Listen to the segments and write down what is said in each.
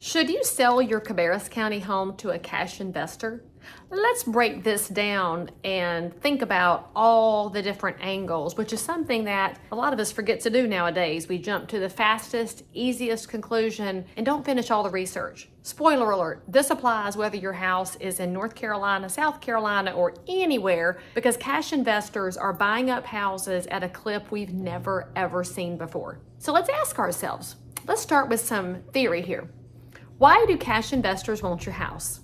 Should you sell your Cabarrus County home to a cash investor? Let's break this down and think about all the different angles, which is something that a lot of us forget to do nowadays. We jump to the fastest, easiest conclusion and don't finish all the research. Spoiler alert, this applies whether your house is in North Carolina, South Carolina, or anywhere, because cash investors are buying up houses at a clip we've never ever seen before. So let's ask ourselves, let's start with some theory here. Why do cash investors want your house?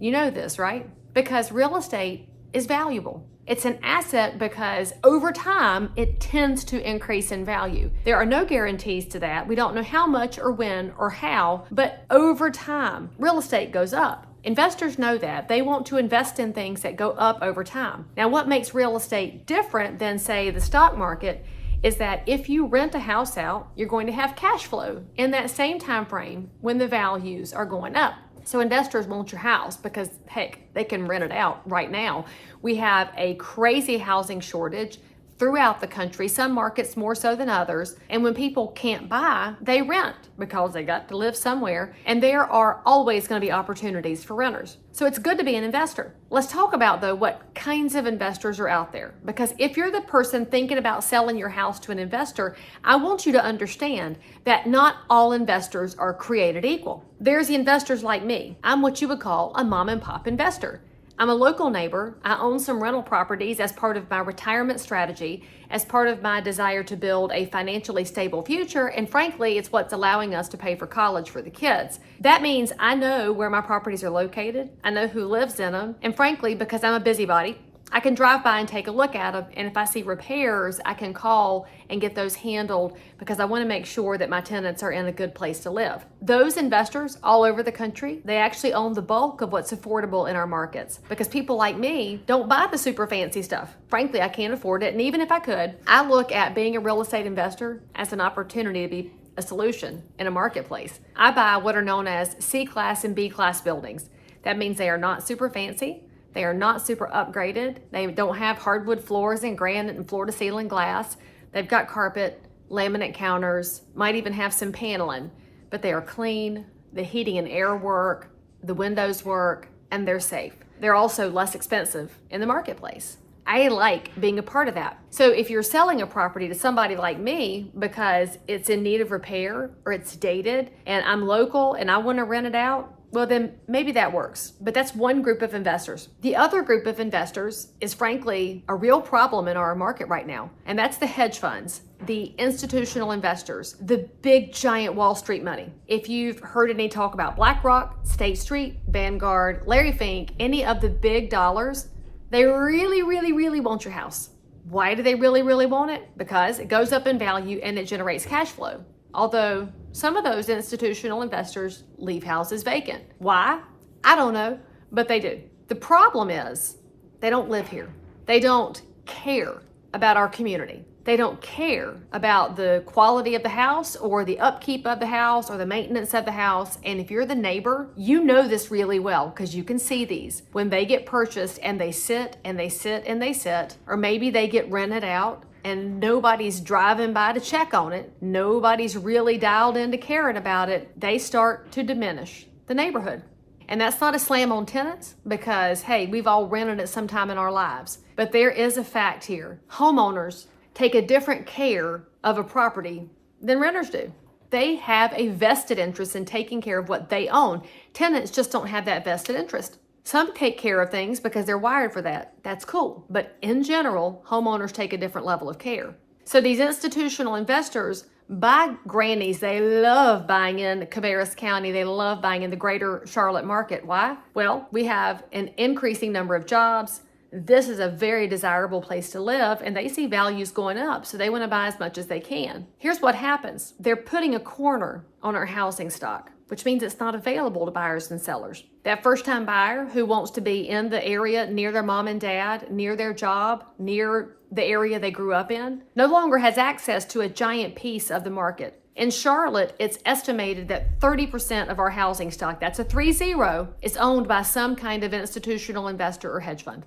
You know this, right? Because real estate is valuable. It's an asset because over time, it tends to increase in value. There are no guarantees to that. We don't know how much or when or how, but over time, real estate goes up. Investors know that. They want to invest in things that go up over time. Now, what makes real estate different than, say, the stock market is that if you rent a house out, you're going to have cash flow in that same time frame when the values are going up. So investors want your house because, heck, they can rent it out right now. We have a crazy housing shortage throughout the country, some markets more so than others. And when people can't buy, they rent because they got to live somewhere. And there are always going to be opportunities for renters. So it's good to be an investor. Let's talk about, though, what kinds of investors are out there. Because if you're the person thinking about selling your house to an investor, I want you to understand that not all investors are created equal. There's the investors like me. I'm what you would call a mom and pop investor. I'm a local neighbor. I own some rental properties as part of my retirement strategy, as part of my desire to build a financially stable future, and frankly, it's what's allowing us to pay for college for the kids. That means I know where my properties are located, I know who lives in them, and frankly, because I'm a busybody, I can drive by and take a look at them, and if I see repairs, I can call and get those handled because I want to make sure that my tenants are in a good place to live. Those investors all over the country, they actually own the bulk of what's affordable in our markets because people like me don't buy the super fancy stuff. Frankly, I can't afford it, and even if I could, I look at being a real estate investor as an opportunity to be a solution in a marketplace. I buy what are known as C-class and B-class buildings. That means they are not super fancy. They are not super upgraded. They don't have hardwood floors and granite and floor-to-ceiling glass. They've got carpet, laminate counters, might even have some paneling, but they are clean, the heating and air work, the windows work, and they're safe. They're also less expensive in the marketplace. I like being a part of that. So if you're selling a property to somebody like me because it's in need of repair or it's dated and I'm local and I want to rent it out, well, then maybe that works. But that's one group of investors. The other group of investors is frankly a real problem in our market right now. And that's the hedge funds, the institutional investors, the big giant Wall Street money. If you've heard any talk about BlackRock, State Street, Vanguard, Larry Fink, any of the big dollars, they really, really, really want your house. Why do they really, really want it? Because it goes up in value and it generates cash flow. Although some of those institutional investors leave houses vacant. Why? I don't know, but they do. The problem is they don't live here. They don't care about our community. They don't care about the quality of the house or the upkeep of the house or the maintenance of the house. And if you're the neighbor, you know this really well because you can see these. When they get purchased and they sit and they sit and they sit, or maybe they get rented out, and nobody's driving by to check on it, nobody's really dialed into caring about it, they start to diminish the neighborhood. And that's not a slam on tenants because, hey, we've all rented it sometime in our lives. But there is a fact here. Homeowners take a different care of a property than renters do. They have a vested interest in taking care of what they own. Tenants just don't have that vested interest. Some take care of things because they're wired for that. That's cool. But in general, homeowners take a different level of care. So these institutional investors buy grannies. They love buying in Cabarrus County. They love buying in the greater Charlotte market. Why? Well, we have an increasing number of jobs. This is a very desirable place to live, and they see values going up, so they want to buy as much as they can. Here's what happens. They're putting a corner on our housing stock, which means it's not available to buyers and sellers. That first-time buyer who wants to be in the area near their mom and dad, near their job, near the area they grew up in, no longer has access to a giant piece of the market. In Charlotte, it's estimated that 30% of our housing stock, that's a 30, is owned by some kind of institutional investor or hedge fund.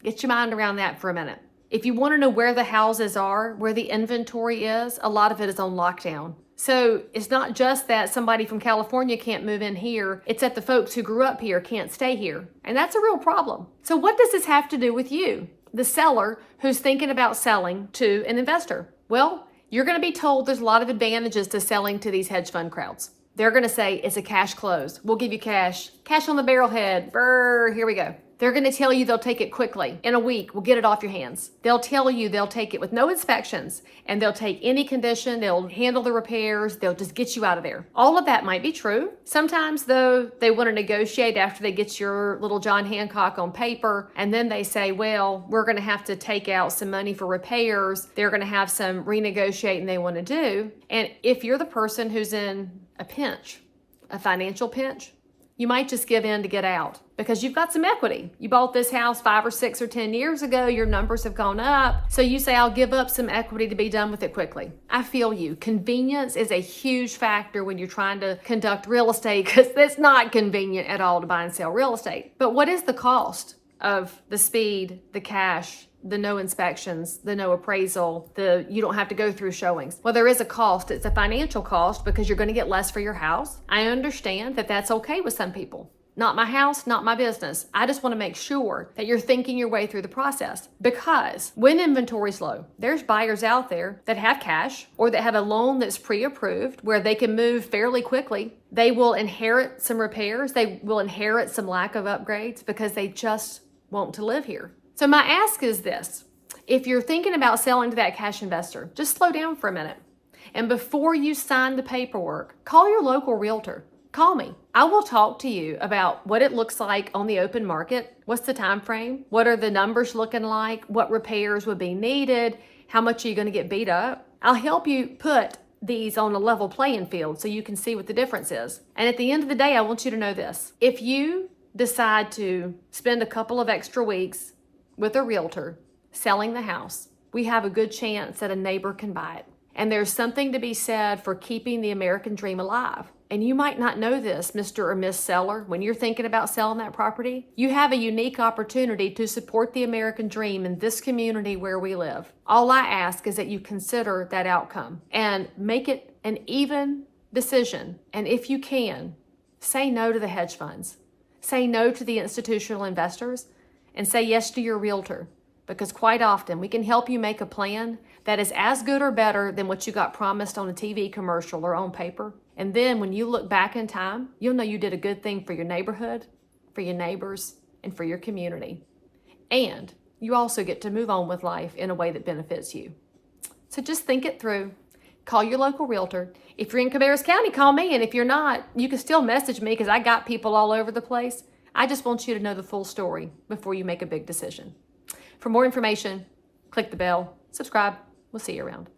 Get your mind around that for a minute. If you want to know where the houses are, where the inventory is, a lot of it is on lockdown. So it's not just that somebody from California can't move in here, it's that the folks who grew up here can't stay here. And that's a real problem. So what does this have to do with you, the seller who's thinking about selling to an investor? Well, you're going to be told there's a lot of advantages to selling to these hedge fund crowds. They're going to say it's a cash close. We'll give you cash. Cash on the barrelhead. Brr, here we go. They're going to tell you they'll take it quickly. In a week, we'll get it off your hands. They'll tell you they'll take it with no inspections, and they'll take any condition. They'll handle the repairs. They'll just get you out of there. All of that might be true. Sometimes, though, they want to negotiate after they get your little John Hancock on paper, and then they say, well, we're going to have to take out some money for repairs. They're going to have some renegotiating they want to do. And if you're the person who's in a pinch, a financial pinch, you might just give in to get out because you've got some equity. You bought this house 5 or 6 or 10 years ago. Your numbers have gone up. So you say, I'll give up some equity to be done with it quickly. I feel you. Convenience is a huge factor when you're trying to conduct real estate because it's not convenient at all to buy and sell real estate. But what is the cost of the speed, the cash, the no inspections, the no appraisal, you don't have to go through showings? Well, there is a cost. It's a financial cost because you're going to get less for your house. I understand that that's okay with some people. Not my house, not my business. I just want to make sure that you're thinking your way through the process, because when inventory's low, there's buyers out there that have cash or that have a loan that's pre-approved where they can move fairly quickly. They will inherit some repairs. They will inherit some lack of upgrades because they just want to live here. So my ask is this: if you're thinking about selling to that cash investor, just slow down for a minute. And before you sign the paperwork, call your local realtor. Call me. I will talk to you about what it looks like on the open market. What's the time frame? What are the numbers looking like? What repairs would be needed? How much are you going to get beat up? I'll help you put these on a level playing field so you can see what the difference is. And at the end of the day, I want you to know this. If you decide to spend a couple of extra weeks with a realtor selling the house, we have a good chance that a neighbor can buy it. And there's something to be said for keeping the American dream alive. And you might not know this, Mr. or Miss Seller. When you're thinking about selling that property, you have a unique opportunity to support the American dream in this community where we live. All I ask is that you consider that outcome and make it an even decision. And if you can, say no to the hedge funds. Say no to the institutional investors and say yes to your realtor. Because quite often we can help you make a plan that is as good or better than what you got promised on a TV commercial or on paper. And then when you look back in time, you'll know you did a good thing for your neighborhood, for your neighbors, and for your community. And you also get to move on with life in a way that benefits you. So just think it through. Call your local realtor. If you're in Cabarrus County, call me. And if you're not, you can still message me because I got people all over the place. I just want you to know the full story before you make a big decision. For more information, click the bell, subscribe. We'll see you around.